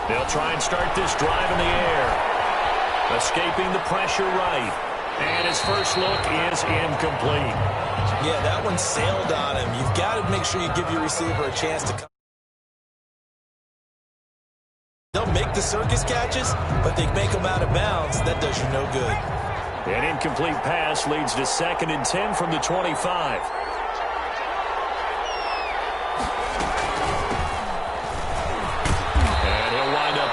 They'll try and start this drive in the air. Escaping the pressure right. And his first look is incomplete. Yeah, that one sailed on him. You've got to make sure you give your receiver a chance to come. They'll make the circus catches, but they make them out of bounds. That does you no good. An incomplete pass leads to 2nd and 10 from the 25.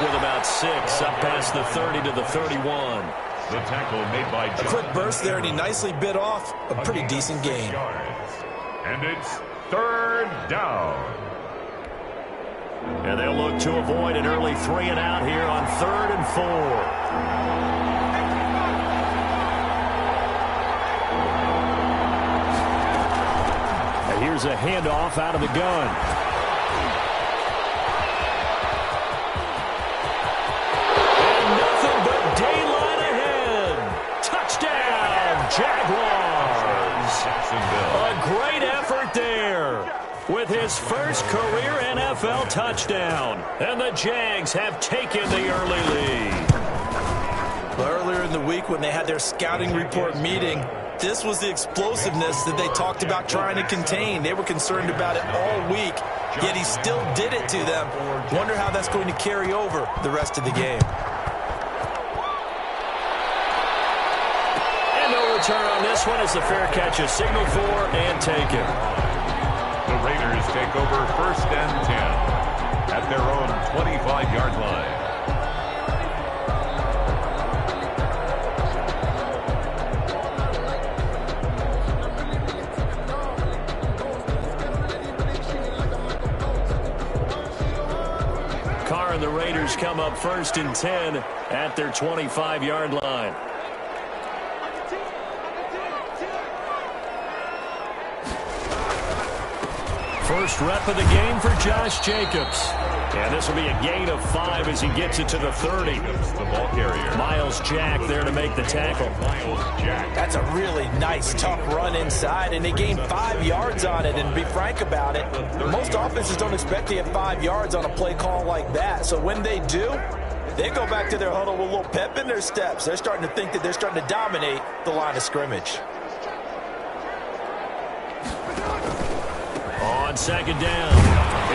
With about 6 up past the 30 to the 31. The tackle made by a quick burst there, and he nicely bit off a pretty decent gain. And it's 3rd down. And they'll look to avoid an early 3 and out here on 3rd and 4. And here's a handoff out of the gun. Jaguars. A great effort there with his first career NFL touchdown. And the Jags have taken the early lead. Well, earlier in the week when they had their scouting report meeting, this was the explosiveness that they talked about trying to contain. They were concerned about it all week, yet he still did it to them. Wonder how that's going to carry over the rest of the game. Turn on this one as the fair catch is signaled for and taken. The Raiders take over 1st and 10 at their own 25-yard line. Carr and the Raiders come up 1st and 10 at their 25-yard line. First rep of the game for Josh Jacobs. And this will be a gain of 5 as he gets it to the 30. The ball carrier. Miles Jack there to make the tackle. Miles Jack. That's a really nice, tough run inside, and they gained 5 yards on it. And to be frank about it, most offenses don't expect to get 5 yards on a play call like that. So when they do, they go back to their huddle with a little pep in their steps. They're starting to think that they're starting to dominate the line of scrimmage. On 2nd down,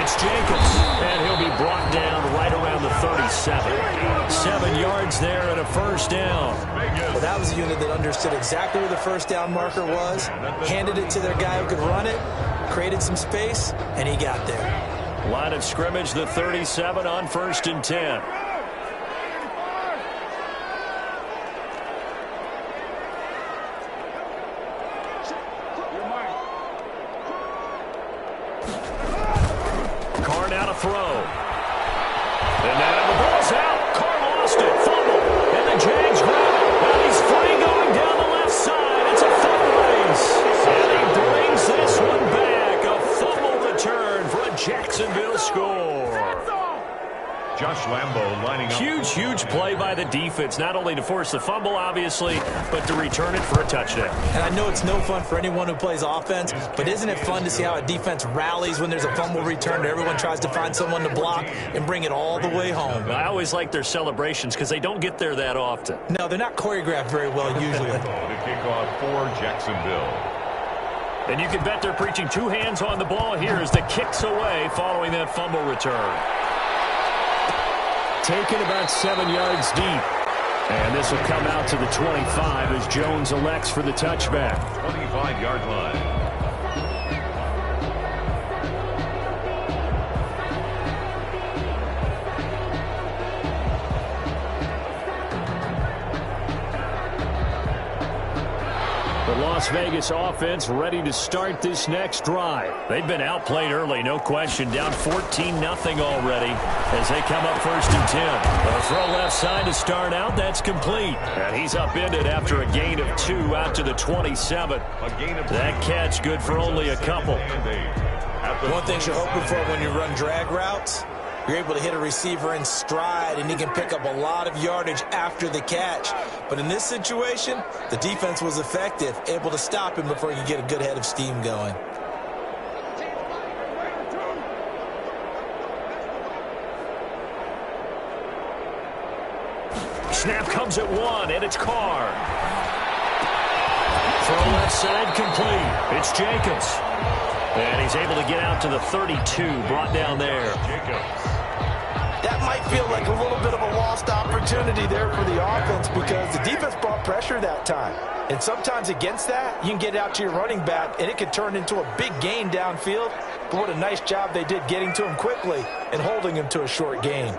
it's Jacobs, and he'll be brought down right around the 37. 7 yards there and a 1st down. Well, that was a unit that understood exactly where the 1st down marker was, handed it to their guy who could run it, created some space, and he got there. Line of scrimmage, the 37 on 1st and 10. Throw. And now the ball's out. Carr lost it. Fumble. And the Jags grab it. And he's free going down the left side. It's a foot race. And he brings this one back. A fumble return for a Jacksonville score. Josh Lambo lining up. Huge play by the defense, not only to force the fumble, obviously, but to return it for a touchdown. And I know it's no fun for anyone who plays offense, but isn't it fun to see how a defense rallies when there's a fumble return and everyone tries to find someone to block and bring it all the way home? I always like their celebrations because they don't get there that often. No, they're not choreographed very well usually. The kickoff for Jacksonville. And you can bet they're preaching 2 hands on the ball here as the kick's away following that fumble return. Taken about 7 yards deep. And this will come out to the 25 as Jones elects for the touchback. 25-yard line. The Las Vegas offense ready to start this next drive. They've been outplayed early, no question. Down 14-0 already as they come up 1st and 10. A throw left side to start out. That's complete. And he's upended after a gain of 2 out to the 27. That catch good for only a couple. One thing you're hoping for when you run drag routes, you're able to hit a receiver in stride, and he can pick up a lot of yardage after the catch. But in this situation, the defense was effective, able to stop him before he could get a good head of steam going. Snap comes at 1, and it's Carr. Throw left side complete. It's Jacobs. And he's able to get out to the 32, brought down there. That might feel like a little bit of a lost opportunity there for the offense because the defense brought pressure that time. And sometimes against that, you can get out to your running back, and it could turn into a big gain downfield. But what a nice job they did getting to him quickly and holding him to a short gain.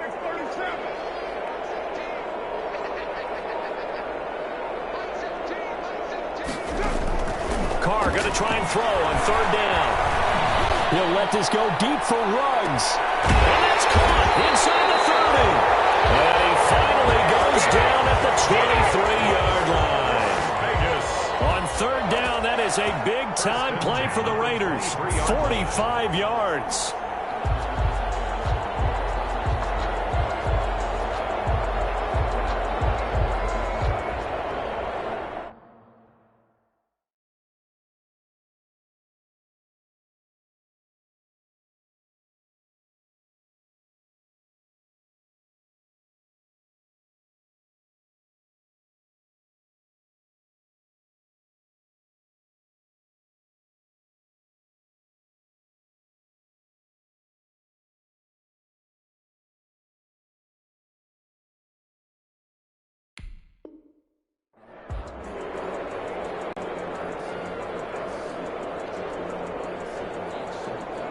Carr going to try and throw on 3rd down. He'll let this go deep for Ruggs. And that's caught inside the 30. And he finally goes down at the 23-yard line. On 3rd down, that is a big-time play for the Raiders. 45 yards.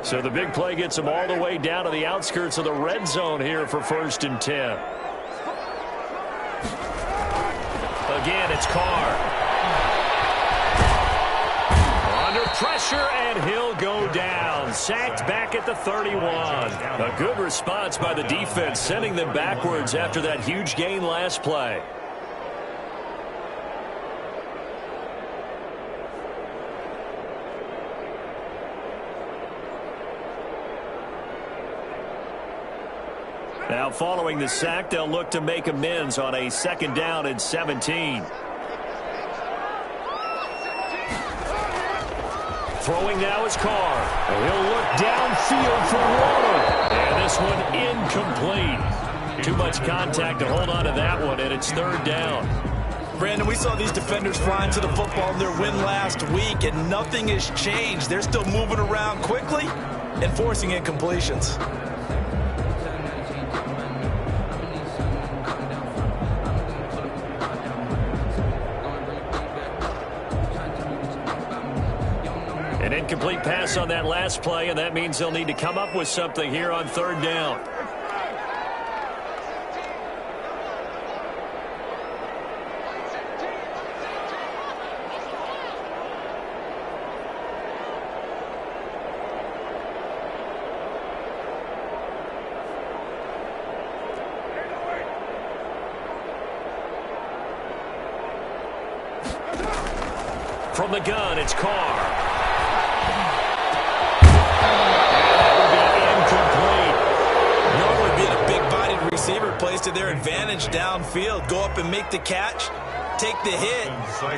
So the big play gets him all the way down to the outskirts of the red zone here for 1st and 10. Again, it's Carr. Under pressure, and he'll go down. Sacked back at the 31. A good response by the defense, sending them backwards after that huge gain last play. Now, following the sack, they'll look to make amends on a 2nd down and 17. Throwing now is Carr. He'll look downfield for Waller. And this one incomplete. Too much contact to hold on to that one, and it's 3rd down. Brandon, we saw these defenders flying to the football in their win last week, and nothing has changed. They're still moving around quickly and forcing incompletions. An incomplete pass on that last play, and that means they'll need to come up with something here on 3rd down. From the gun, it's Carr. Receiver plays to their advantage downfield. Go up and make the catch, take the hit,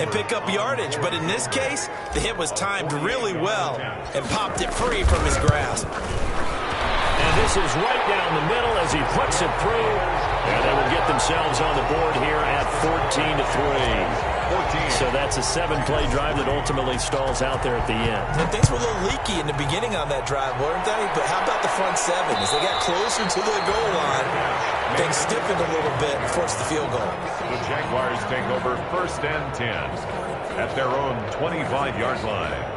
and pick up yardage. But in this case, the hit was timed really well and popped it free from his grasp. And this is right down the middle as he puts it through. And they will get themselves on the board here at 14-3. So that's a 7-play drive that ultimately stalls out there at the end. And things were a little leaky in the beginning on that drive, weren't they? But how about the front 7? As they got closer to the goal line, things stiffened a little bit and forced the field goal. The Jaguars take over 1st and 10 at their own 25-yard line.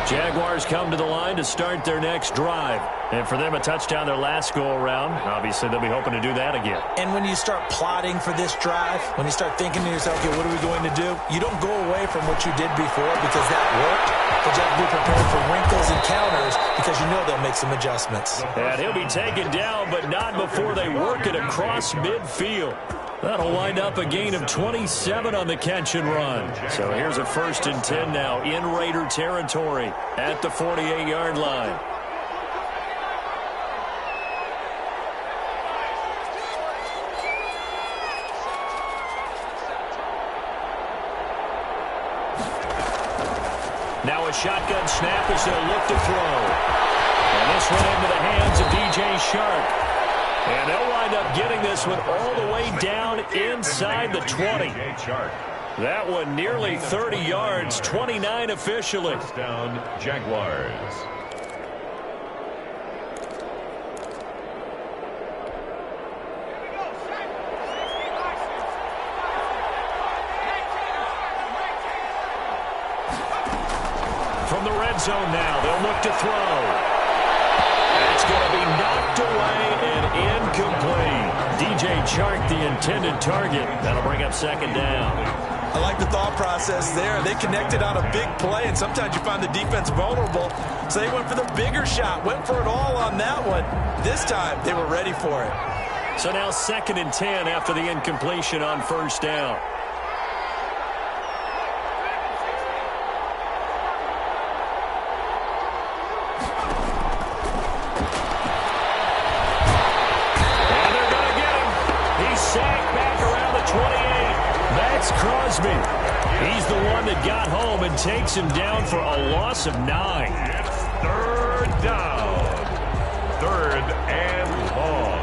Jaguars come to the line to start their next drive. And for them, a touchdown their last go-around. Obviously, they'll be hoping to do that again. And when you start plotting for this drive, when you start thinking to yourself, okay, what are we going to do? You don't go away from what you did before because that worked. But you have to be prepared for wrinkles and counters because you know they'll make some adjustments. And he'll be taken down, but not before they work it across midfield. That'll wind up a gain of 27 on the catch and run. So here's a 1st and 10 now in Raider territory at the 48-yard line. Now a shotgun snap as they'll look to throw. And this one into the hands of DJ Shark. And they'll wind up getting this one all the way down inside the 20. That one nearly 30 yards, 29 officially. Down, Jaguars. From the red zone now, they'll look to throw. It's going to be knocked away and incomplete. DJ Chark, the intended target. That'll bring up 2nd down. I like the thought process there. They connected on a big play, and sometimes you find the defense vulnerable. So they went for the bigger shot, went for it all on that one. This time, they were ready for it. So now 2nd and 10 after the incompletion on 1st down. Crosby. He's the one that got home and takes him down for a loss of 9. It's 3rd down. 3rd and long.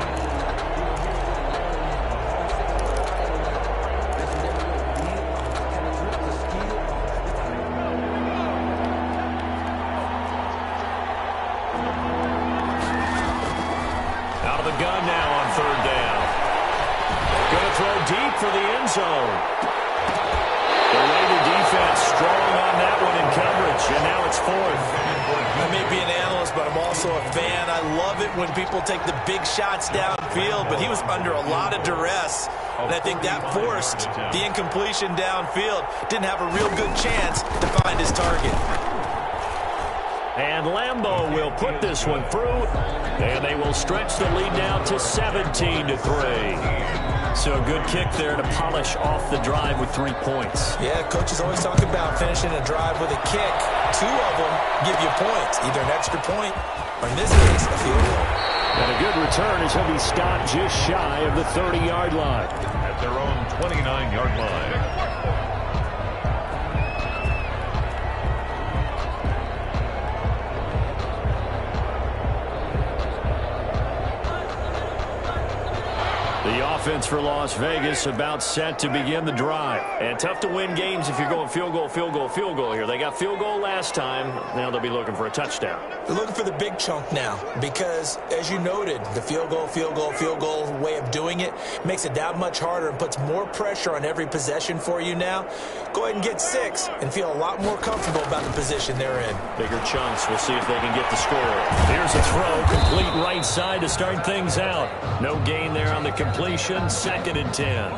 Out of the gun now on 3rd down. Going to throw deep for the end zone. The Raider defense strong on that one in coverage, and now it's 4th. I may be an analyst, but I'm also a fan. I love it when people take the big shots downfield, but he was under a lot of duress, and I think that forced the incompletion downfield. Didn't have a real good chance to find his target. And Lambeau will put this one through, and they will stretch the lead now to 17-3. So a good kick there to polish off the drive with 3 points. Yeah, coaches always talk about finishing a drive with a kick. 2 of them give you points, either an extra point or, in this case, a field goal. And a good return as he'll be stopped just shy of the 30-yard line. At their own 29-yard line. The offense for Las Vegas about set to begin the drive. And tough to win games if you're going field goal, field goal, field goal here. They got field goal last time. Now they'll be looking for a touchdown. They're looking for the big chunk now because, as you noted, the field goal, field goal, field goal way of doing it makes it that much harder and puts more pressure on every possession for you now. Go ahead and get 6 and feel a lot more comfortable about the position they're in. Bigger chunks. We'll see if they can get the score. Here's a throw, complete right side to start things out. No gain there on the completion. 2nd and 10.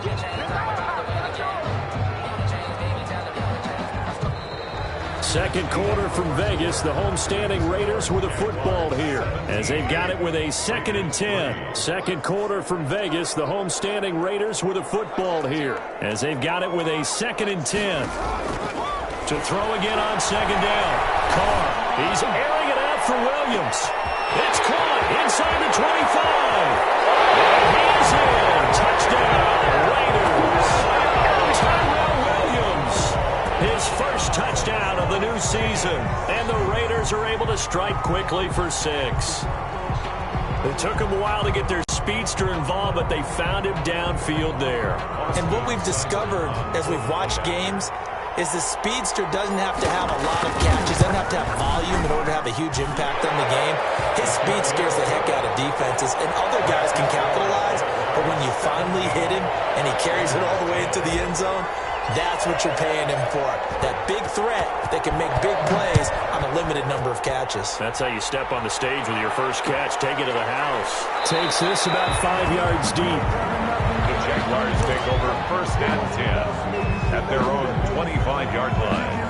Second quarter from Vegas. The homestanding Raiders with a football here as they've got it with a 2nd and 10. Second quarter from Vegas. The homestanding Raiders with a football here as they've got it with a 2nd and 10. To throw again on 2nd down. Carr. He's airing it out for Williams. It's caught inside the 25. And he's in. Touchdown, Raiders. Tyrell Williams. His first touchdown of the new season. And the Raiders are able to strike quickly for 6. It took them a while to get their speedster involved, but they found him downfield there. And what we've discovered as we've watched games is the speedster doesn't have to have a lot of catches, doesn't have to have volume in order to have a huge impact on the game. His speed scares the heck out of defenses, and other guys can capitalize, but when you finally hit him and he carries it all the way into the end zone, That's what you're paying him for. That big threat that can make big plays on a limited number of catches. That's how you step on the stage with your first catch. Take it to the house. Takes this about 5 yards deep. The Jaguars take over 1st and 10 at their own 25-yard line.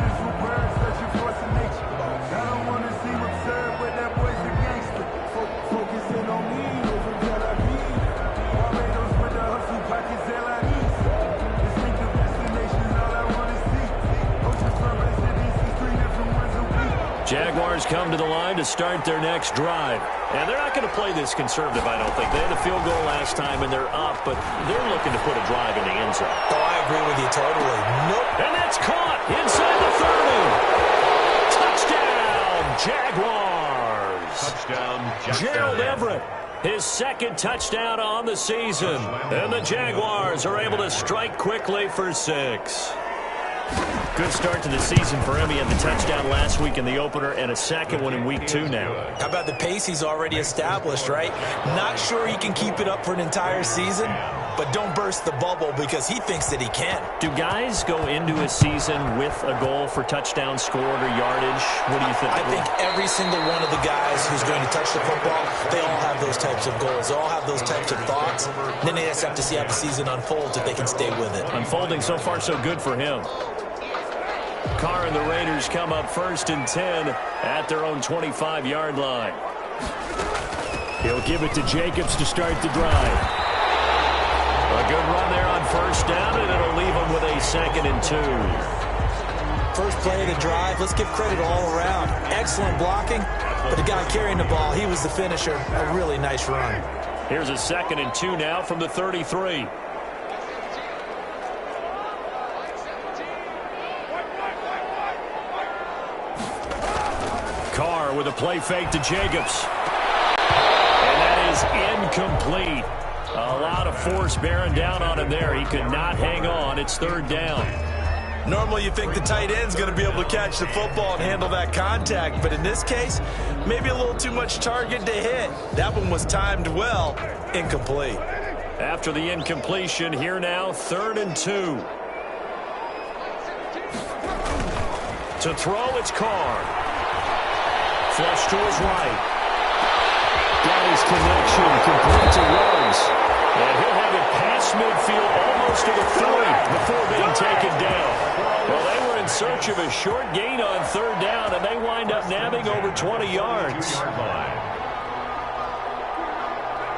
Jaguars come to the line to start their next drive. And they're not going to play this conservative, I don't think. They had a field goal last time, and they're up, but they're looking to put a drive in the end zone. Oh, I agree with you totally. Nope. And that's caught inside the 30. Touchdown, Jaguars. Touchdown, Gerald Everett, his second touchdown on the season. And the Jaguars are able to strike quickly for 6. Good start to the season for him. He had the touchdown last week in the opener and a second one in week 2 now. How about the pace he's already established, right? Not sure he can keep it up for an entire season, but don't burst the bubble because he thinks that he can. Do guys go into a season with a goal for touchdown scored or yardage? What do you think? I think every single one of the guys who's going to touch the football, they all have those types of goals. They all have those types of thoughts. Then they just have to see how the season unfolds if they can stay with it. Unfolding so far so good for him. Carr and the Raiders come up 1st and 10 at their own 25-yard line. He'll give it to Jacobs to start the drive. A good run there on 1st down, and it'll leave him with a 2nd and 2. First play of the drive, let's give credit all around. Excellent blocking, but the guy carrying the ball, he was the finisher. A really nice run. Here's a 2nd and 2 now from the 33. Carr with a play fake to Jacobs. And that is incomplete. A lot of force bearing down on him there. He could not hang on. It's 3rd down. Normally you think the tight end's going to be able to catch the football and handle that contact, but in this case, maybe a little too much target to hit. That one was timed well. Incomplete. After the incompletion, here now, 3rd and 2. To throw, it's Carr. Flush to his right. Got his connection, complete to Rose. And he'll have it past midfield, almost to the 30 before being taken down. Well, they were in search of a short gain on 3rd down, and they wind up nabbing over 20 yards.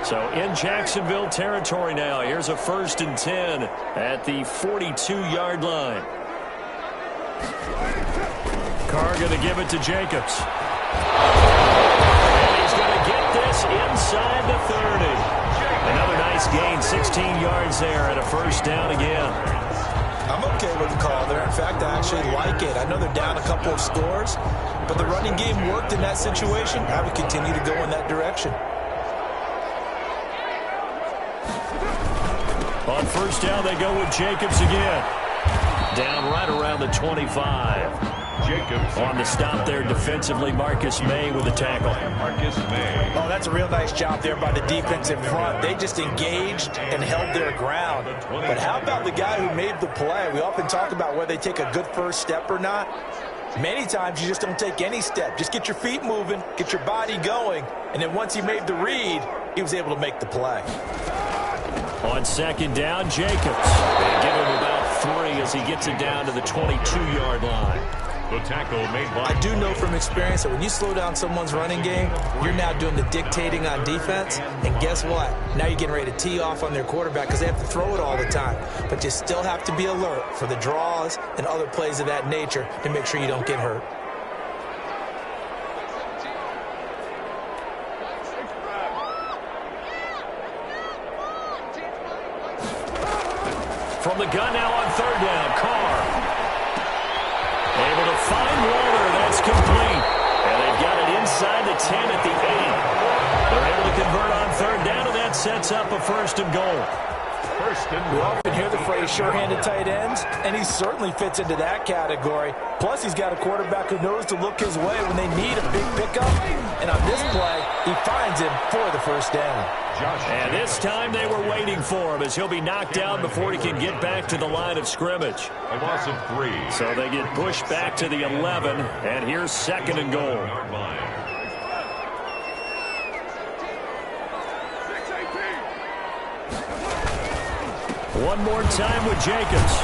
So in Jacksonville territory now. Here's a 1st and 10 at the 42-yard line. Carr going to give it to Jacobs. And he's going to get this inside the 30. Another nice gain, 16 yards there, and a 1st down again. I'm okay with the call there. In fact, I actually like it. I know they're down a couple of scores, but the running game worked in that situation. I would continue to go in that direction. On 1st down, they go with Jacobs again. Down right around the 25. Jacobs on the stop there defensively. Marcus May with the tackle. Marcus May. Oh, that's a real nice job there by the defense in front. They just engaged and held their ground. But how about the guy who made the play? We often talk about whether they take a good first step or not. Many times you just don't take any step. Just get your feet moving, get your body going, and then once he made the read, he was able to make the play. On 2nd down, Jacobs. They give him about 3 as he gets it down to the 22-yard line. The tackle made by... I do know from experience that when you slow down someone's running game, you're now doing the dictating on defense. And guess what? Now you're getting ready to tee off on their quarterback because they have to throw it all the time. But you still have to be alert for the draws and other plays of that nature to make sure you don't get hurt. From the gun now on 3rd down, Carr. Able to find Walter. That's complete. And they've got it inside the 10 at the 8. They're able to convert on 3rd down, and that sets up a 1st and goal. First and We often hear the phrase sure-handed tight ends, and he certainly fits into that category. Plus, he's got a quarterback who knows to look his way when they need a big pickup. And on this play, he finds him for the first down. And this time they were waiting for him as he'll be knocked down before he can get back to the line of scrimmage. A loss of 3. So they get pushed back to the 11, and here's second and goal. One more time with Jacobs.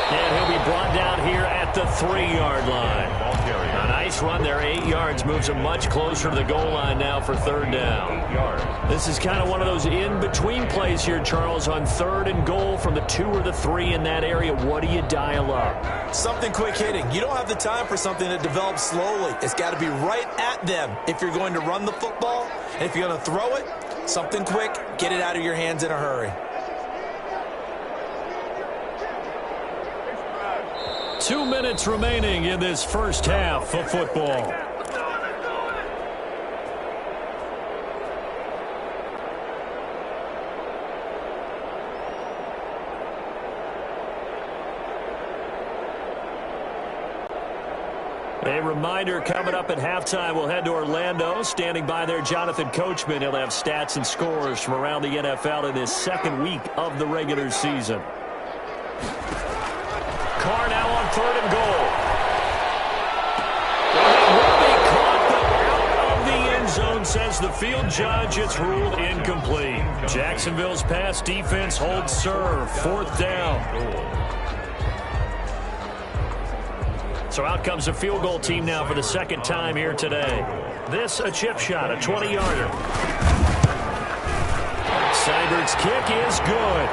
And he'll be brought down here at the 3-yard line. A nice run there, 8 yards, moves him much closer to the goal line now for third down. This is kind of one of those in-between plays here, Charles, on third and goal from the 2 or the 3 in that area. What do you dial up? Something quick hitting. You don't have the time for something that develops slowly. It's got to be right at them if you're going to run the football. And if you're going to throw it, something quick, get it out of your hands in a hurry. 2 minutes remaining in this first half of football. A reminder, coming up at halftime, we'll head to Orlando. Standing by there, Jonathan Coachman. He'll have stats and scores from around the NFL in this second week of the regular season. Carr now on third and goal. It will be caught, but out of the end zone, says the field judge. It's ruled incomplete. Jacksonville's pass defense holds serve. Fourth down. So out comes the field goal team now for the second time here today. This a chip shot, a 20-yarder. Seibert's kick is good.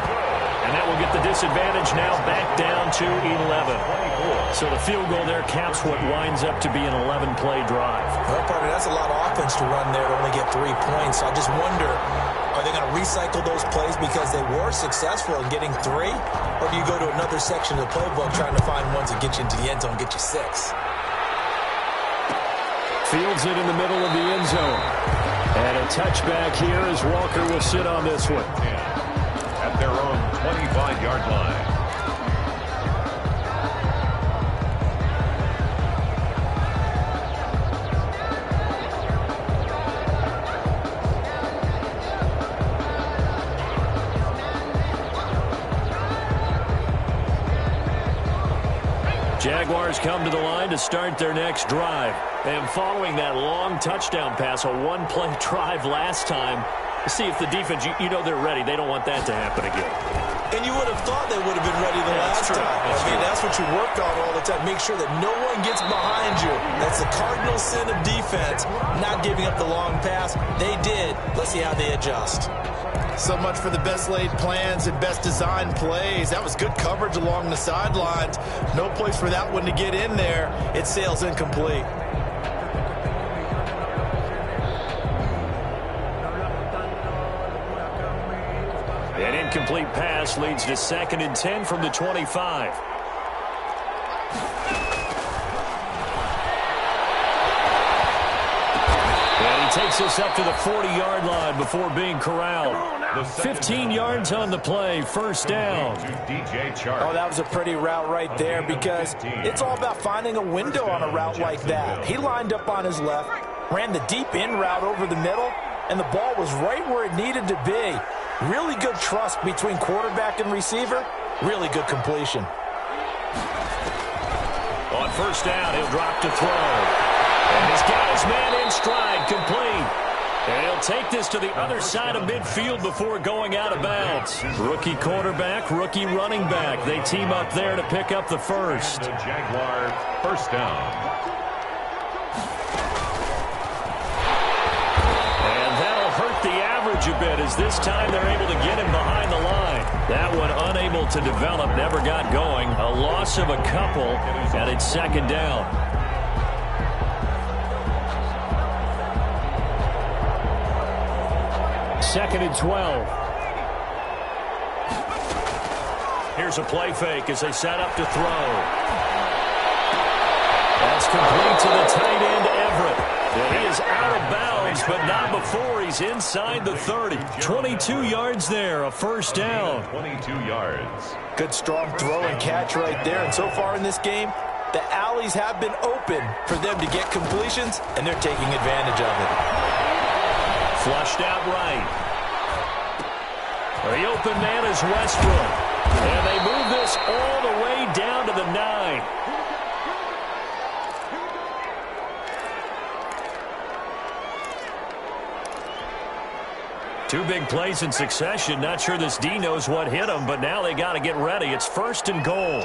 And that will get the disadvantage now back down to 11. So the field goal there caps what winds up to be an 11-play drive. Well, partner, that's a lot of offense to run there to only get 3 points. So I just wonder, are they going to recycle those plays because they were successful in getting 3? Or do you go to another section of the playbook trying to find ones that get you into the end zone and get you 6? Fields it in the middle of the end zone. And a touchback here as Walker will sit on this one. At their own 25-yard line. Jaguars come to the line to start their next drive. And following that long touchdown pass, a one-play drive last time, see if the defense, you know they're ready. They don't want that to happen again. And you would have thought they would have been ready the last time. That's what you work on all the time. Make sure that no one gets behind you. That's the cardinal sin of defense, not giving up the long pass. They did. Let's see how they adjust. So much for the best laid plans and best designed plays. That was good coverage along the sidelines. No place for that one to get in there. It sails incomplete. An incomplete pass leads to 2nd and 10 from the 25. And he takes us up to the 40-yard line before being corralled. 15 yards on the play, first down. Oh, that was a pretty route right there because it's all about finding a window on a route like that. He lined up on his left, ran the deep in route over the middle, and the ball was right where it needed to be. Really good trust between quarterback and receiver. Really good completion. On first down, he'll drop to throw. And he's got his man in stride, complete. And he'll take this to the other side of midfield before going out of bounds. Rookie quarterback, rookie running back. They team up there to pick up the first. The Jaguars, first down. A bit as this time they're able to get him behind the line. That one unable to develop, never got going. A loss of a couple, and it's second down. Second and 12. Here's a play fake as they set up to throw. That's complete to the tight end, Everett. And he is out of bounds, but not before he's inside the 30. 22 yards there, a first down. 22 yards. Good strong throw and catch right there. And so far in this game, the alleys have been open for them to get completions, and they're taking advantage of it. Flushed out right. The open man is Westbrook. And they move this all the way down to the 9. Two big plays in succession. Not sure this D knows what hit him, but now they got to get ready. It's first and goal.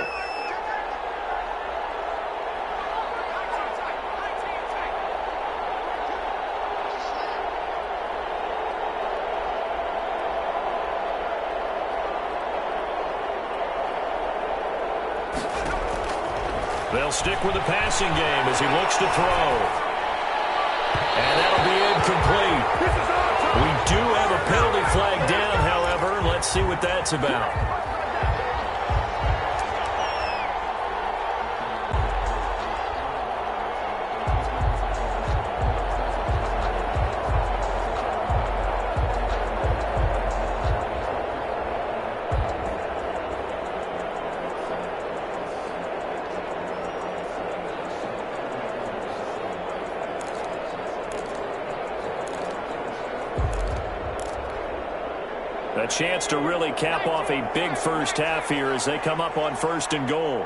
They'll stick with the passing game as he looks to throw. And that'll be incomplete. We do have a penalty flag down, however. Let's see what that's about. A chance to really cap off a big first half here as they come up on first and goal.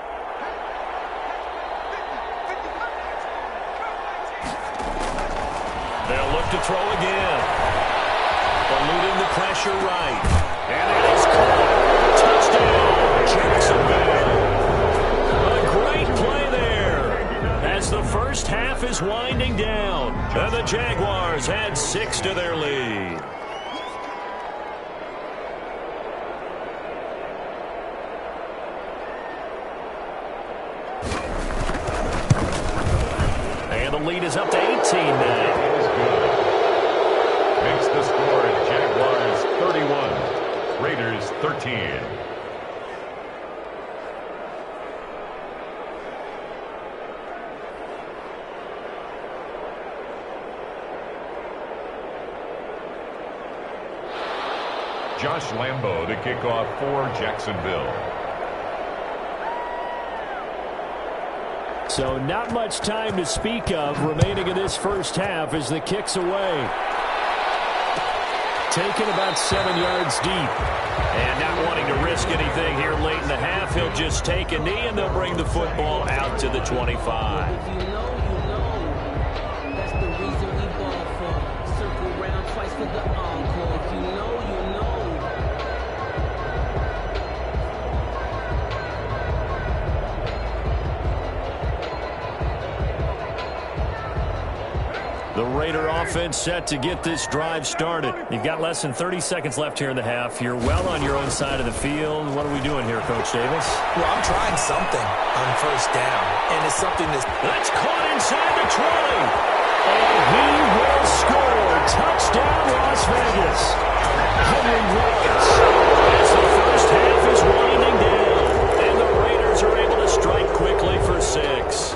They'll look to throw again. Eluding the pressure right. And it is caught. Touchdown, Jacksonville. A great play there as the first half is winding down. And the Jaguars add 6 to their lead. Lead is up to 18 now. Makes the score Jaguars 31, Raiders 13. Josh Lambo to kick off for Jacksonville. So not much time to speak of remaining in this first half as the kick's away. Taken about 7 yards deep. And not wanting to risk anything here late in the half, he'll just take a knee and they'll bring the football out to the 25. If you know, that's the reason we ball for. Circle round twice for the encore. If you know, you know. The Raider offense set to get this drive started. You've got less than 30 seconds left here in the half. You're well on your own side of the field. What are we doing here, Coach Davis? Well, I'm trying something on first down, and it's something that's caught inside the 20. And he will score. Touchdown, Las Vegas. Henry Ruggs. As the first half is winding down, and the Raiders are able to strike quickly for 6.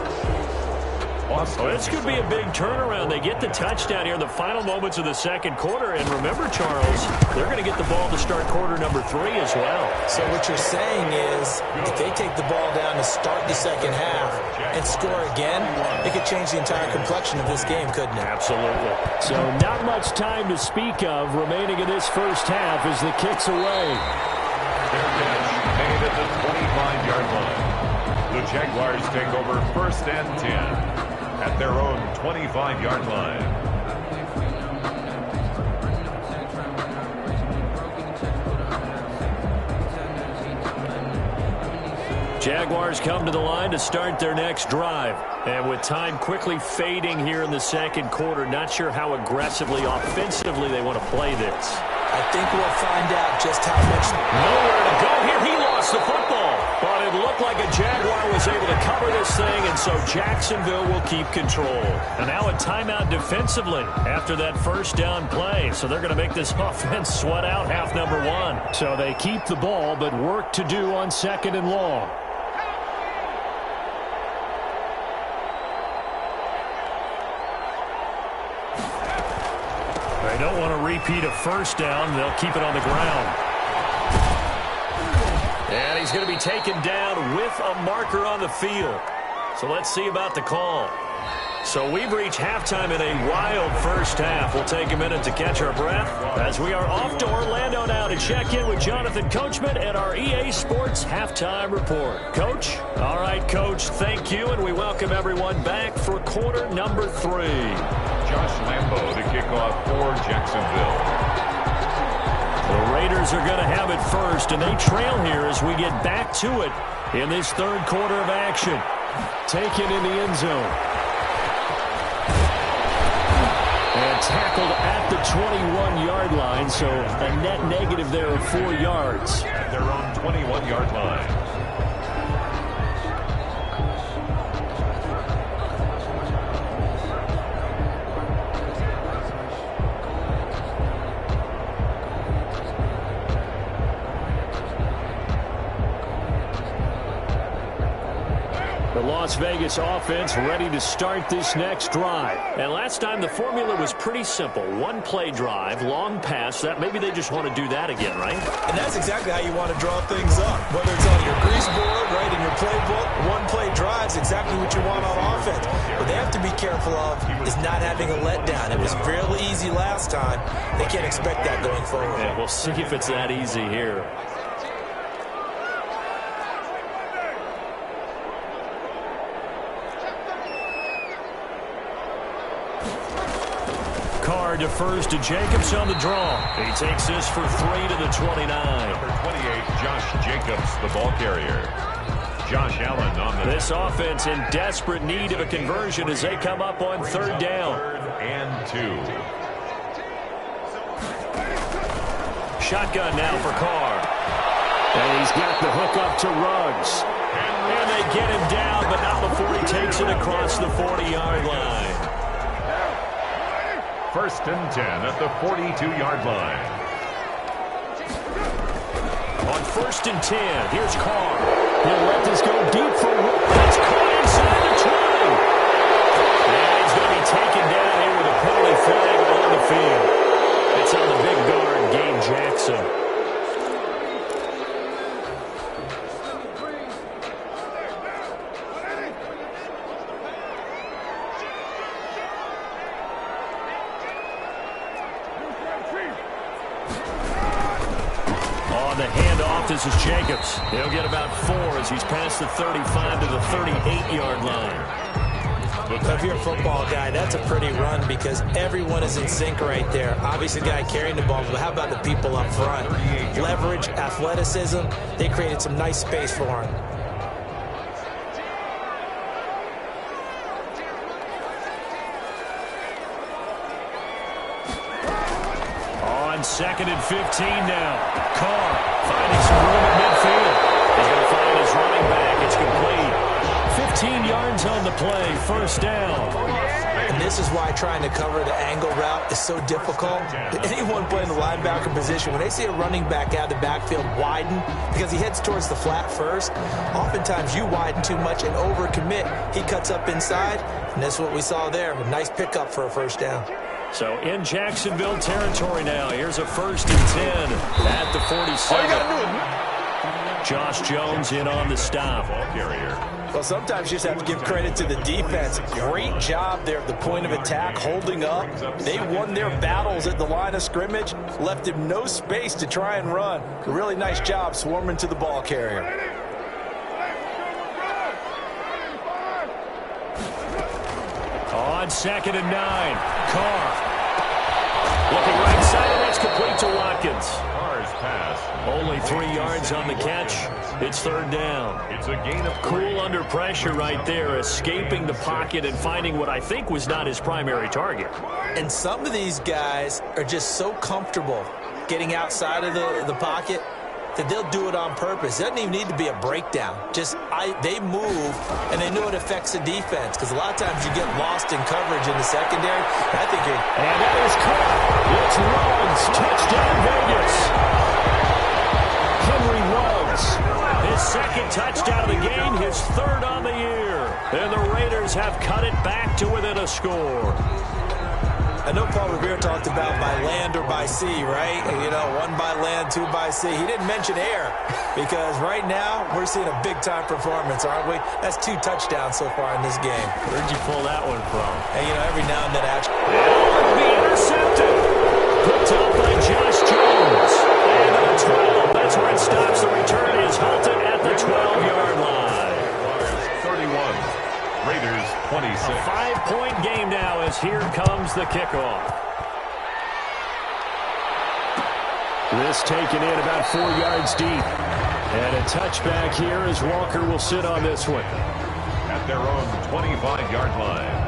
Well, this could be a big turnaround. They get the touchdown here in the final moments of the second quarter. And remember, Charles, they're going to get the ball to start quarter number 3 as well. So what you're saying is if they take the ball down to start the second half and score again, it could change the entire complexion of this game, couldn't it? Absolutely. So not much time to speak of remaining in this first half as the kick's away. Their catch made at the 25-yard line. The Jaguars take over first and 10. At their own 25-yard line. Jaguars come to the line to start their next drive. And with time quickly fading here in the second quarter, not sure how aggressively, offensively they want to play this. I think we'll find out just how much. Nowhere to go here. He lost the football. But it looked like a Jaguar was able to cover this thing, and so Jacksonville will keep control. And now a timeout defensively after that first down play. So they're going to make this offense sweat out half number 1. So they keep the ball, but work to do on second and long. They don't want to repeat a first down. They'll keep it on the ground. And he's going to be taken down with a marker on the field. So let's see about the call. So we've reached halftime in a wild first half. We'll take a minute to catch our breath as we are off to Orlando now to check in with Jonathan Coachman and our EA Sports Halftime Report. Coach? All right, Coach, thank you, and we welcome everyone back for quarter number 3. Josh Lambo to kick off for Jacksonville. The Raiders are going to have it first, and they trail here as we get back to it in this third quarter of action. Taken in the end zone. And tackled at the 21-yard line, so a net negative there of 4 yards. At their own 21-yard line. The Las Vegas offense ready to start this next drive. And last time the formula was pretty simple. One-play drive, long pass. That maybe they just want to do that again, right? And that's exactly how you want to draw things up. Whether it's on your grease board, right, in your playbook, one-play drive is exactly what you want on offense. What they have to be careful of is not having a letdown. It was fairly easy last time. They can't expect that going forward. Yeah, we'll see if it's that easy here. Carr defers to Jacobs on the draw. He takes this for 3 to the 29. Number 28, Josh Jacobs, the ball carrier. Josh Allen on the... This offense in desperate need of a conversion as they come up on third down. 3rd and 2. Shotgun now for Carr. And he's got the hook up to Ruggs. And they get him down, but not before he takes it across the 40-yard line. 1st and 10 at the 42-yard line. On 1st and 10, here's Carr. He'll let this go deep for Ruggs. That's caught inside the 20. And he's going to be taken down here with a penalty flag on the field. It's on the big guard, Gabe Jackson. On the handoff, this is Jacobs. He'll get about 4 as he's past the 35 to the 38-yard line. If you're a football guy, that's a pretty run because everyone is in sync right there. Obviously, the guy carrying the ball, but how about the people up front? Leverage, athleticism, they created some nice space for him. On 2nd and 15 now. Carr finding some room at midfield. He's going to find his running back. It's complete. 15 yards on the play. 1st down. And this is why trying to cover the angle route is so difficult. Anyone playing the linebacker position, when they see a running back out of the backfield widen, because he heads towards the flat first, oftentimes you widen too much and overcommit. He cuts up inside, and that's what we saw there. A nice pickup for a 1st down. So in Jacksonville territory now. Here's a 1st and 10 at the 47. Josh Jones in on the stop. Ball carrier. Well, sometimes you just have to give credit to the defense. Great job there at the point of attack, holding up. They won their battles at the line of scrimmage, left him no space to try and run. A really nice job swarming to the ball carrier. On 2nd and 9, Carr. Looking right side, and that's complete to Watkins. Carr's pass. Only 3 yards on the catch. It's 3rd down. It's a gain of 3. Cool under pressure right there, escaping the pocket and finding what I think was not his primary target. And some of these guys are just so comfortable getting outside of the pocket that they'll do it on purpose. It doesn't even need to be a breakdown. They move, and they know it affects the defense, because a lot of times you get lost in coverage in the secondary. And I think and that is caught. It's Ruggs. Touchdown, Vegas. Henry Ruggs. His 2nd touchdown of the game, his 3rd on the year. And the Raiders have cut it back to within a score. I know Paul Revere talked about by land or by sea, right? You know, 1 by land, 2 by sea. He didn't mention air because right now we're seeing a big-time performance, aren't we? That's 2 touchdowns so far in this game. Where'd you pull that one from? And, you know, every now and then actually. It'll be intercepted. Picked up by Josh Jones. And to the 12. That's where it stops. The return is halted at the 12-yard line. 31. Raiders 26. A 5-point game now as here comes the kickoff. This taken in about 4 yards deep. And a touchback here as Walker will sit on this one. At their own 25-yard line.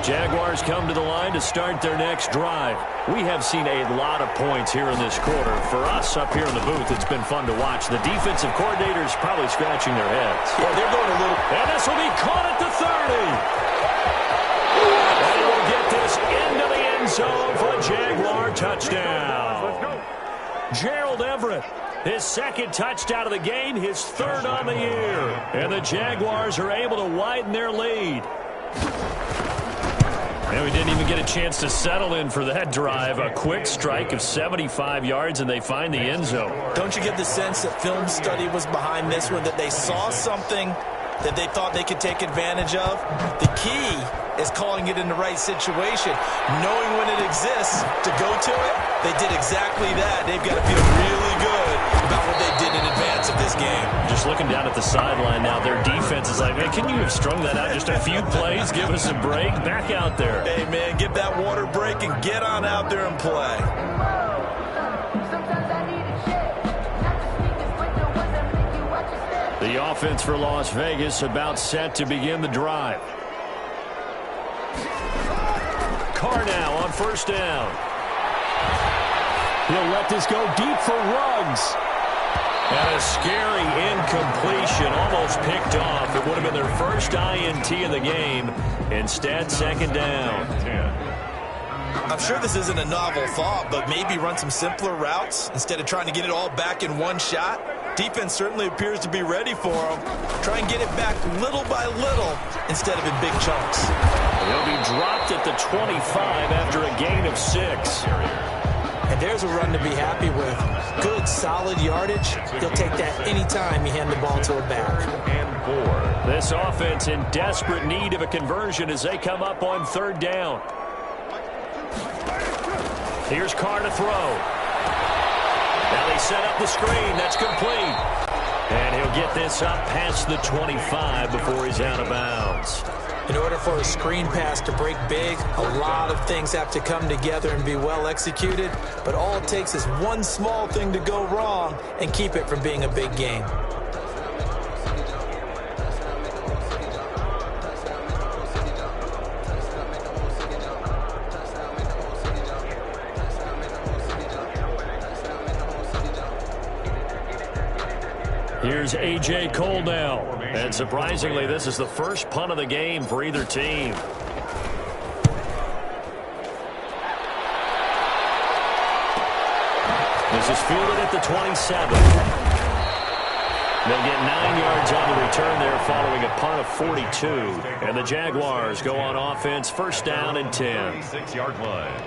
Jaguars come to the line to start their next drive. We have seen a lot of points here in this quarter. For us up here in the booth, it's been fun to watch. The defensive coordinators probably scratching their heads. Yeah, they're going a little. And this will be caught at the 30. And we'll get this into the end zone for a Jaguar touchdown. Gerald Everett, his 2nd touchdown of the game, his 3rd on the year. And the Jaguars are able to widen their lead. And we didn't even get a chance to settle in for that drive. A quick strike of 75 yards, and they find the end zone. Don't you get the sense that film study was behind this one, that they saw something that they thought they could take advantage of? The key is calling it in the right situation. Knowing when it exists to go to it, they did exactly that. They've got to feel really good about what they did in advance of this game. Just looking down at the sideline now, their defense is like, man, can you have strung that out just a few plays? Give us a break. Back out there. Hey, man, get that water break and get on out there and play. The offense for Las Vegas about set to begin the drive. Carr now on 1st down. He'll let this go deep for Ruggs. And a scary incompletion, almost picked off. It would have been their first INT of the game. Instead, 2nd down. I'm sure this isn't a novel thought, but maybe run some simpler routes instead of trying to get it all back in one shot. Defense certainly appears to be ready for them. Try and get it back little by little instead of in big chunks. He'll be dropped at the 25 after a gain of 6. And there's a run to be happy with. Good, solid yardage. He'll take that anytime you hand the ball to a back. And 4. This offense in desperate need of a conversion as they come up on 3rd down. Here's Carr to throw. Now they set up the screen. That's complete. And he'll get this up past the 25 before he's out of bounds. In order for a screen pass to break big, a lot of things have to come together and be well executed. But all it takes is one small thing to go wrong and keep it from being a big game. Here's A.J. Cole now. And surprisingly, this is the first punt of the game for either team. This is fielded at the 27. They'll get 9 yards on the return there following a punt of 42. And the Jaguars go on offense, 1st down and 10. 6-yard line.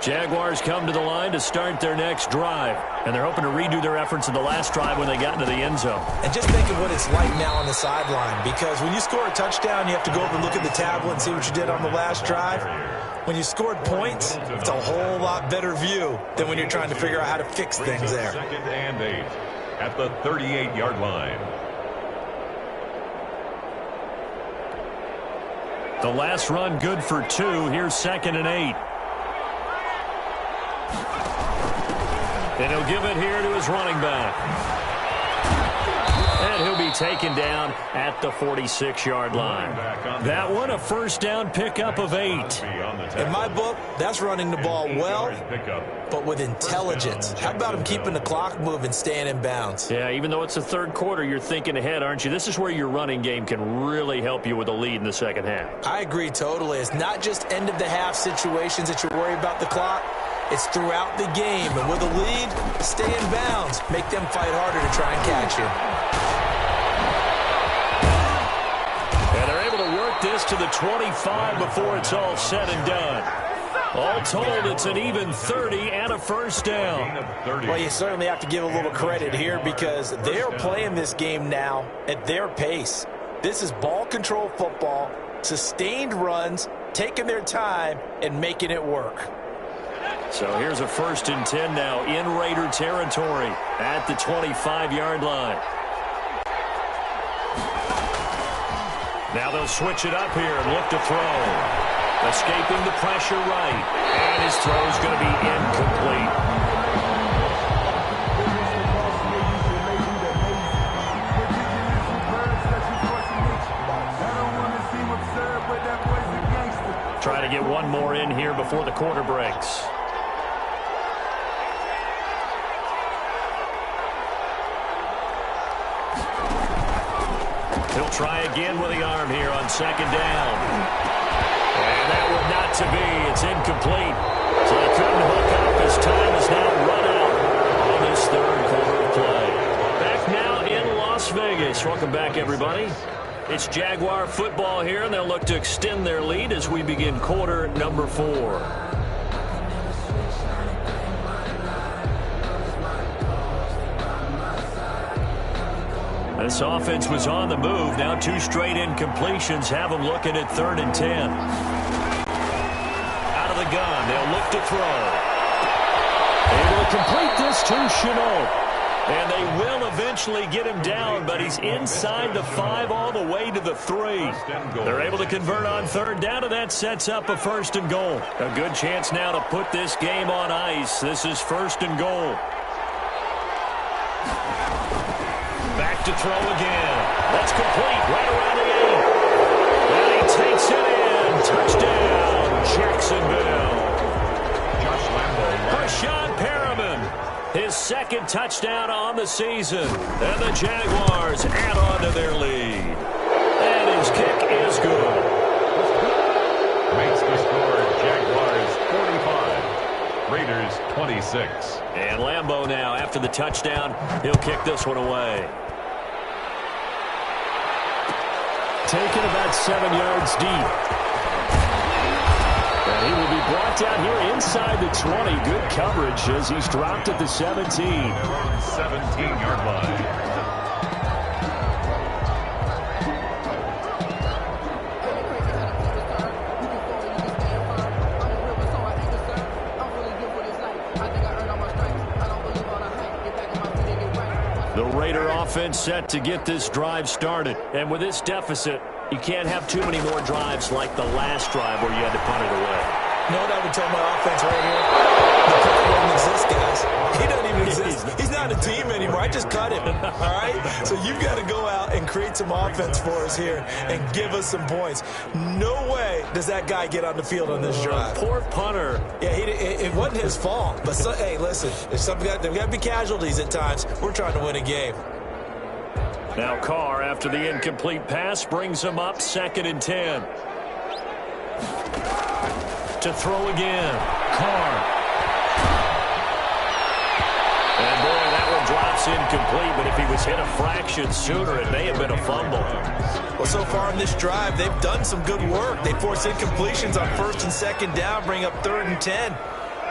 Jaguars come to the line to start their next drive. And they're hoping to redo their efforts in the last drive when they got into the end zone. And just think of what it's like now on the sideline. Because when you score a touchdown, you have to go over and look at the tablet and see what you did on the last drive. When you scored points, it's a whole lot better view than when you're trying to figure out how to fix things there. 2nd and 8 at the 38-yard line. The last run good for 2. Here's 2nd and 8. And he'll give it here to his running back. And he'll be taken down at the 46-yard line. That one, a first down pickup of 8. In my book, that's running the ball well, but with intelligence. How about him keeping the clock moving, staying in bounds? Yeah, even though it's the third quarter, you're thinking ahead, aren't you? This is where your running game can really help you with a lead in the second half. I agree totally. It's not just end-of-the-half situations that you worry about the clock. It's throughout the game. And with a lead, stay in bounds. Make them fight harder to try and catch you. And they're able to work this to the 25 before it's all said and done. All told, it's an even 30 and a first down. Well, you certainly have to give a little credit here because they're playing this game now at their pace. This is ball control football, sustained runs, taking their time, and making it work. So here's a 1st and 10 now in Raider territory at the 25-yard line. Now they'll switch it up here and look to throw. Escaping the pressure right. And his throw is going to be incomplete. Try to get one more in here before the quarter breaks. He'll try again with the arm here on 2nd down. And that would not to be. It's incomplete. So he couldn't hook up. His time is now run out on this third quarter of play. Back now in Las Vegas. Welcome back, everybody. It's Jaguar football here, and they'll look to extend their lead as we begin quarter number 4. This offense was on the move. Now 2 straight incompletions have them looking at 3rd and 10. Out of the gun, they'll look to throw. Able to complete this to Chenault. And they will eventually get him down, but he's inside the 5 all the way to the 3. They're able to convert on 3rd down, and that sets up a 1st and goal. A good chance now to put this game on ice. This is 1st and goal. Back to throw again. That's complete right around the 8. And he takes it in. Touchdown, Jacksonville. Josh Lambo. Rashawn Perriman, his 2nd touchdown on the season. And the Jaguars add on to their lead. And his kick is good. Makes the score Jaguars 45, Raiders 26. And Lambo now, after the touchdown, he'll kick this one away. Taken about 7 yards deep. And he will be brought down here inside the 20. Good coverage as he's dropped at the 17. 17-yard line. The Raider offense set to get this drive started. And with this deficit, you can't have too many more drives like the last drive where you had to punt it away. You know what I would tell my offense right here? The play doesn't exist, guys. He doesn't even exist. He's not a team anymore. I just cut him. All right? So you've got to go out and create some offense for us here and give us some points. No way does that guy get on the field on this drive. Poor punter. Yeah, it wasn't his fault. But, hey, listen, there's got to be casualties at times. We're trying to win a game. Now Carr, after the incomplete pass, brings him up 2nd and 10. To throw again. Carr. And boy, that one drops incomplete, but if he was hit a fraction sooner, it may have been a fumble. Well, so far in this drive, they've done some good work. They force incompletions on 1st and 2nd down, bring up 3rd and 10.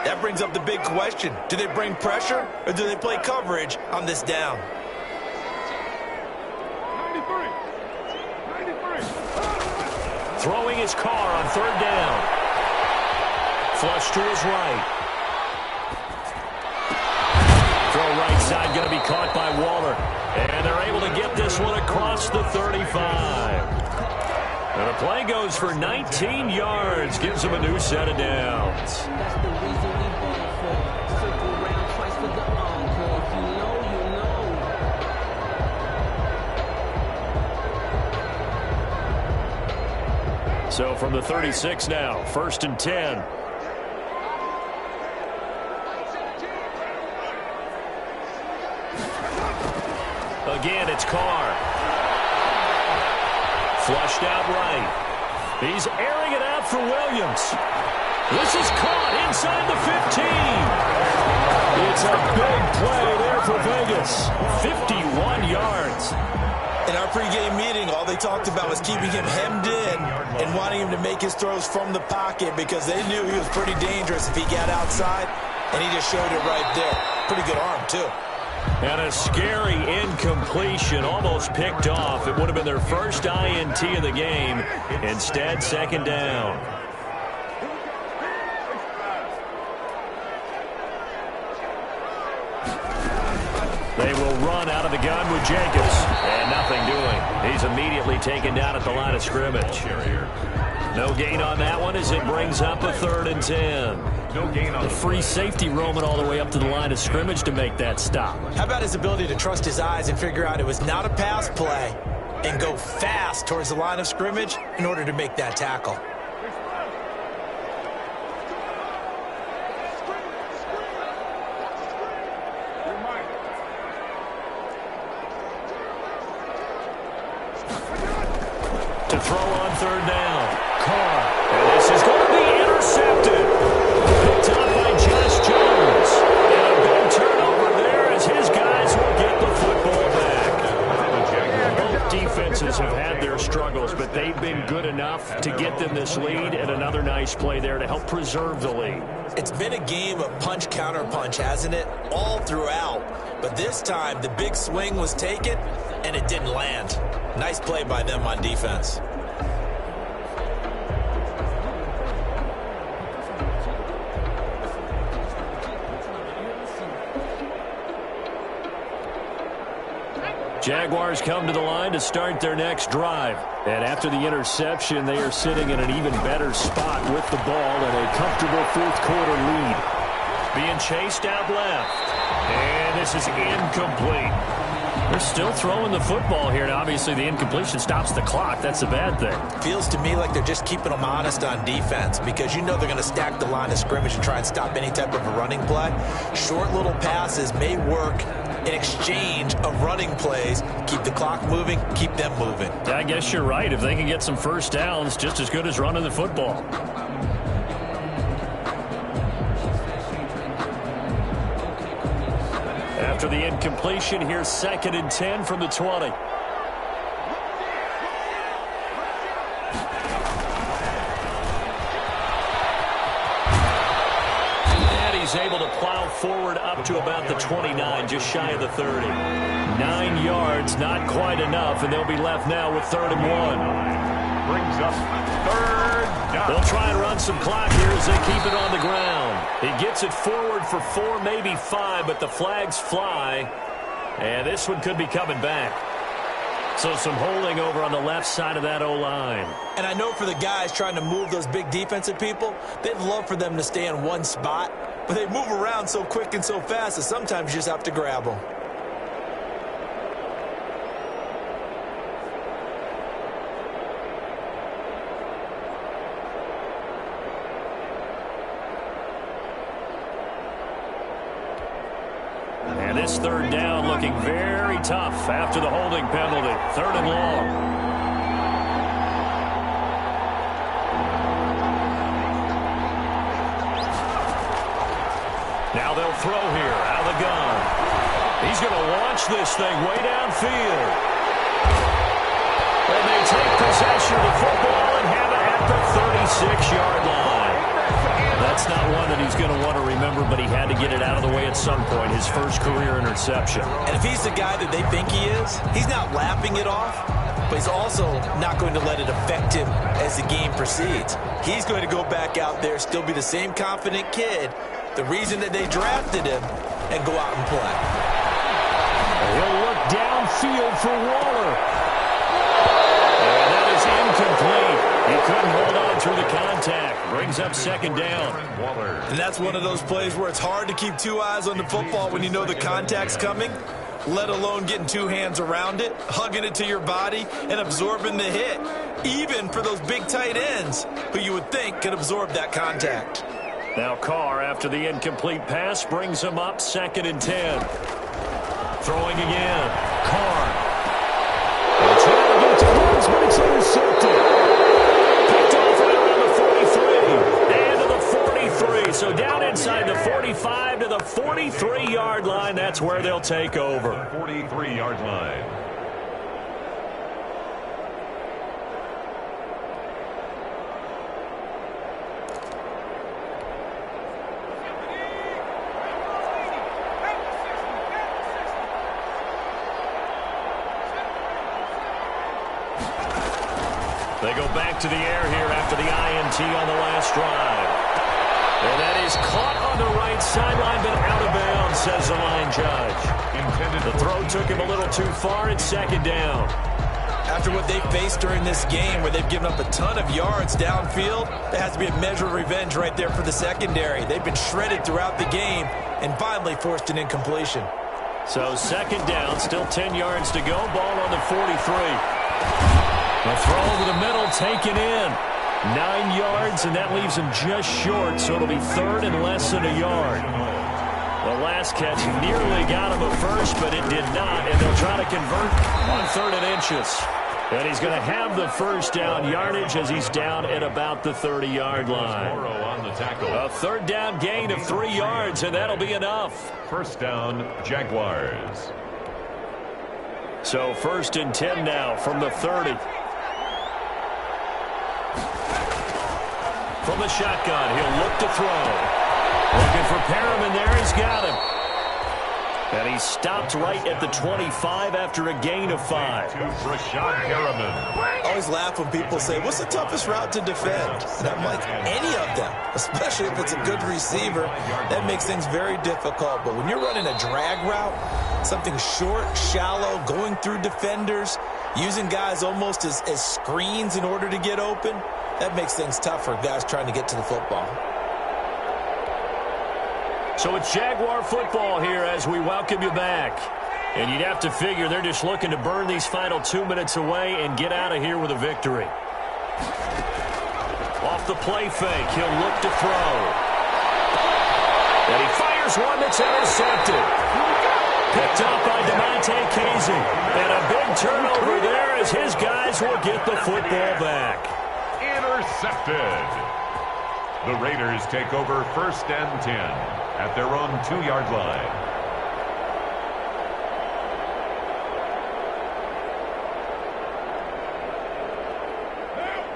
That brings up the big question. Do they bring pressure, or do they play coverage on this down? 93. Throwing his Carr on 3rd down. Flush to his right. Throw right side, going to be caught by Waller. And they're able to get this one across the 35. And the play goes for 19 yards. Gives them a new set of downs. That's the reason we ball for. Circle round twice for the encore. If you know, you know. So from the 36 now, 1st and 10. Again, it's Carr. Flushed out right. He's airing it out for Williams. This is caught inside the 15. It's a big play there for Vegas. 51 yards. In our pregame meeting, all they talked about was keeping him hemmed in and wanting him to make his throws from the pocket because they knew he was pretty dangerous if he got outside, and he just showed it right there. Pretty good arm, too. And a scary incompletion, almost picked off. It would have been their first INT of the game. Instead, 2nd down. They will run out of the gun with Jacobs. And nothing doing. He's immediately taken down at the line of scrimmage. No gain on that one as it brings up a 3rd and 10. No gain on the free safety roaming all the way up to the line of scrimmage to make that stop. How about his ability to trust his eyes and figure out it was not a pass play and go fast towards the line of scrimmage in order to make that tackle? To throw on 3rd down. Carr. And this is going to be intercepted. Picked up by Josh Jones. And a big turnover there as his guys will get the football back. Both defenses have had their struggles, but they've been good enough to get them this lead, and another nice play there to help preserve the lead. It's been a game of punch-counter-punch, hasn't it? All throughout. But this time, the big swing was taken, and it didn't land. Nice play by them on defense. Jaguars come to the line to start their next drive. And after the interception, they are sitting in an even better spot with the ball and a comfortable 4th quarter lead. Being chased out left. And this is incomplete. They're still throwing the football here, and obviously the incompletion stops the clock. That's a bad thing. Feels to me like they're just keeping them honest on defense because you know they're going to stack the line of scrimmage and try and stop any type of a running play. Short little passes may work in exchange of running plays. Keep the clock moving, keep them moving. I guess you're right. If they can get some first downs, just as good as running the football. After the incompletion, here's 2nd and 10 from the 20. And he's able to plow forward up to about the 29, just shy of the 30. 9 yards, not quite enough, and they'll be left now with 3rd and 1. Brings up 3rd down. They'll try and run some clock here as they keep it on the ground. He gets it forward for 4, maybe 5, but the flags fly. And this one could be coming back. So some holding over on the left side of that O-line. And I know for the guys trying to move those big defensive people, they'd love for them to stay in one spot. But they move around so quick and so fast that sometimes you just have to grab them. And this 3rd down looking very tough after the holding penalty. 3rd and long. Now they'll throw here out of the gun. He's going to launch this thing way downfield. And they take possession of the football and have it at the 36-yard line. That's not one that he's going to want to remember, but he had to get it out of the way at some point, his first career interception. And if he's the guy that they think he is, he's not lapping it off, but he's also not going to let it affect him as the game proceeds. He's going to go back out there, still be the same confident kid, the reason that they drafted him, and go out and play. He'll look downfield for Waller. And that is incomplete. He couldn't hold on through the contact. Brings up 2nd down. And that's one of those plays where it's hard to keep 2 eyes on the football when you know the contact's coming, let alone getting 2 hands around it, hugging it to your body, and absorbing the hit. even for those big tight ends who you would think could absorb that contact. Now Carr, after the incomplete pass, brings him up 2nd and 10. Throwing again. Carr. And trying to get to Woods, but it's intercepted. Picked off right around the 43. And to the 43. So down inside the 45 to the 43-yard line. That's where they'll take over. 43-yard line. They go back to the air here after the INT on the last drive. And that is caught on the right sideline, but out of bounds, says the line judge. The throw took him a little too far. It's 2nd down. After what they faced during this game where they've given up a ton of yards downfield, there has to be a measure of revenge right there for the secondary. They've been shredded throughout the game and finally forced an incompletion. So 2nd down, still 10 yards to go. Ball on the 43. The throw over the middle, taken in. 9 yards, and that leaves him just short, so it'll be 3rd and less than a yard. The last catch nearly got him at first, but it did not, and they'll try to convert on 3rd and inches. And he's going to have the first down yardage as he's down at about the 30-yard line. A 3rd down gain of 3 yards, and that'll be enough. 1st down, Jaguars. So 1st and 10 now from the 30. From the shotgun, he'll look to throw. Looking for Perriman there, he's got him. And he stopped right at the 25 after a gain of 5. Rashad Perriman. I always laugh when people say, what's the toughest route to defend? And I'm like, any of them, especially if it's a good receiver. That makes things very difficult. But when you're running a drag route, something short, shallow, going through defenders, using guys almost as screens in order to get open, that makes things tough for guys trying to get to the football. So it's Jaguar football here as we welcome you back. And you'd have to figure they're just looking to burn these final 2 minutes away and get out of here with a victory. Off the play fake, he'll look to throw. And he fires one that's intercepted. Picked up by DeMonte Casey. And a big turnover there as his guys will get the football back. Intercepted. The Raiders take over 1st and 10 at their own 2-yard line.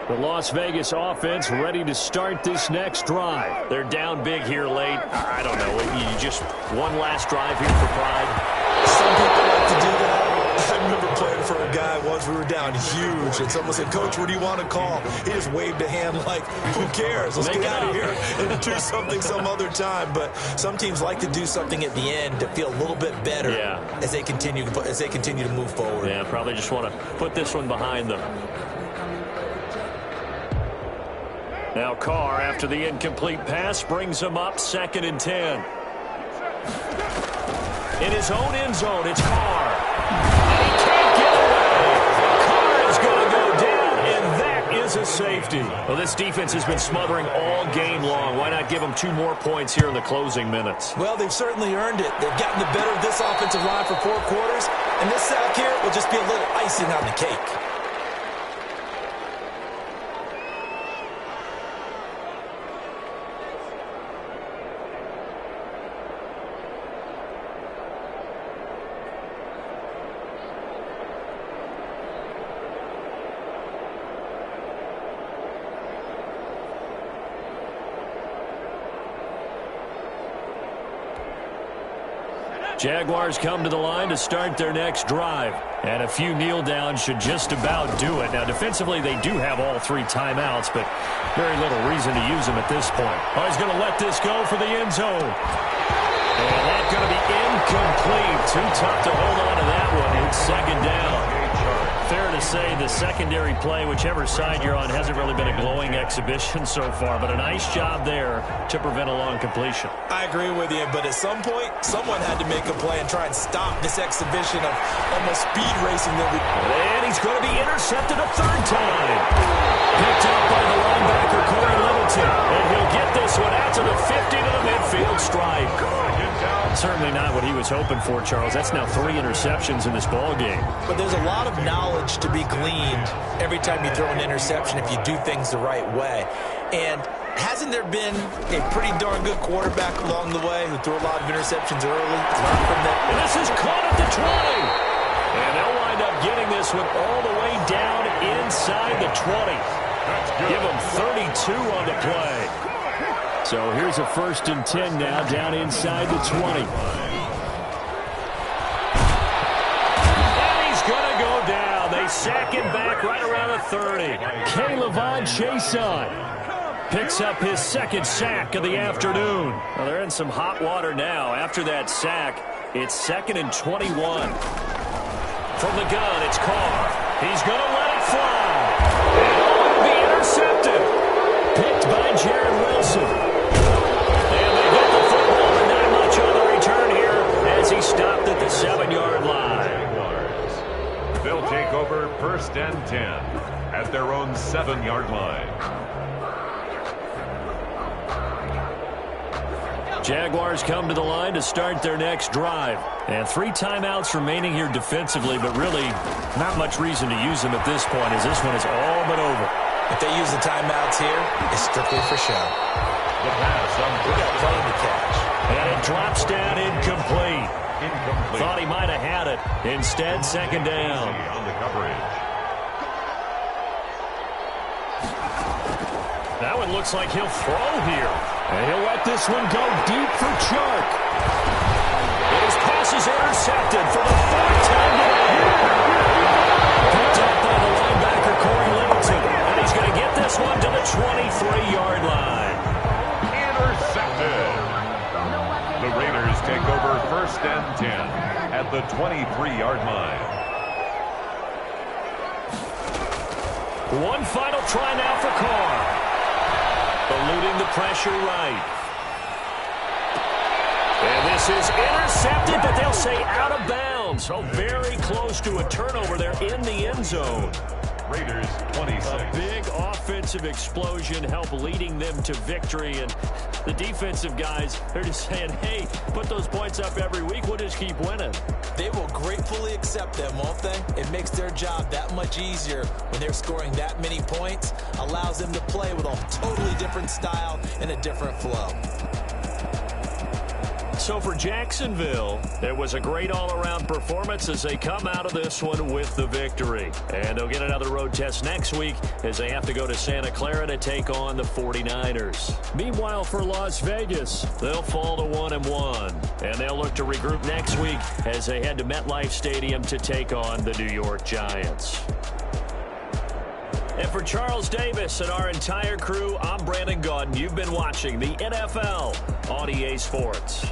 The Las Vegas offense ready to start this next drive. They're down big here late. I don't know. You just one last drive here for pride. Some people like to do that. I remember playing for a guy once. We were down huge, and someone said, Coach, what do you want to call? He just waved a hand like, who cares? Let's get out of here and do something some other time. But some teams like to do something at the end to feel a little bit better as they continue to move forward. Yeah, probably just want to put this one behind them. Now Carr, after the incomplete pass, brings him up 2nd and 10. In his own end zone, it's Carr. And he can't get away. Carr is going to go down, and that is a safety. Well, this defense has been smothering all game long. Why not give them 2 more points here in the closing minutes? Well, they've certainly earned it. They've gotten the better of this offensive line for 4 quarters, and this sack here will just be a little icing on the cake. Jaguars come to the line to start their next drive. And a few kneel downs should just about do it. Now, defensively, they do have all 3 timeouts, but very little reason to use them at this point. Oh, he's going to let this go for the end zone. And that's going to be incomplete. Too tough to hold on to that one. It's 2nd down. Fair to say the secondary play, whichever side you're on, hasn't really been a glowing exhibition so far, but a nice job there to prevent a long completion. I agree with you, but at some point, someone had to make a play and try and stop this exhibition of almost speed racing that we... And he's going to be intercepted a third time. Picked up by the linebacker, Corey Littleton. And he'll get this one out to the 50 to the midfield stripe. Certainly not what he was hoping for, Charles. That's now 3 interceptions in this ball game. But there's a lot of knowledge to be gleaned every time you throw an interception if you do things the right way. And hasn't there been a pretty darn good quarterback along the way who threw a lot of interceptions early? Learn from that. And this is caught at the 20. And they'll wind up getting this one all the way down inside the 20. Give them 32 on the play. So here's a 1st and 10 now down inside the 20. And he's going to go down. They sack him back right around the 30. K'Lavon Chaisson picks up his 2nd sack of the afternoon. Well, they're in some hot water now. After that sack, it's 2nd and 21. From the gun, it's Carr. He's going to let it fly. And it'll be intercepted. Picked by Jared Wilson. And they get the football, and not much on the return here as he stopped at the 7-yard line. They'll take over 1st and 10 at their own 7-yard line. Jaguars come to the line to start their next drive. And 3 timeouts remaining here defensively, but really not much reason to use them at this point as this one is all but over. If they use the timeouts here, it's strictly for show. The pass on We got plenty to catch. And it drops down incomplete. incomplete. Thought he might have had it. Instead, 2nd down. On the coverage. That one looks like he'll throw here. And he'll let this one go deep for Chark. And his pass is intercepted for the 4th time today. Picked up by the linebacker, Corey Littleton. And he's going to get this one to the 23-yard line. Intercepted. The Raiders take over 1st and 10 at the 23-yard line. One final try now for Carr. Eluding the pressure right. And this is intercepted, but they'll say out of bounds. So very close to a turnover there in the end zone. Raiders 26. A big offensive explosion help leading them to victory. And the defensive guys, they're just saying, hey, put those points up every week. We'll just keep winning. They will gratefully accept them, won't they? It makes their job that much easier when they're scoring that many points. Allows them to play with a totally different style and a different flow. So for Jacksonville, it was a great all-around performance as they come out of this one with the victory. And they'll get another road test next week as they have to go to Santa Clara to take on the 49ers. Meanwhile, for Las Vegas, they'll fall to 1-1. And they'll look to regroup next week as they head to MetLife Stadium to take on the New York Giants. And for Charles Davis and our entire crew, I'm Brandon Gaudin. You've been watching the NFL on EA Sports.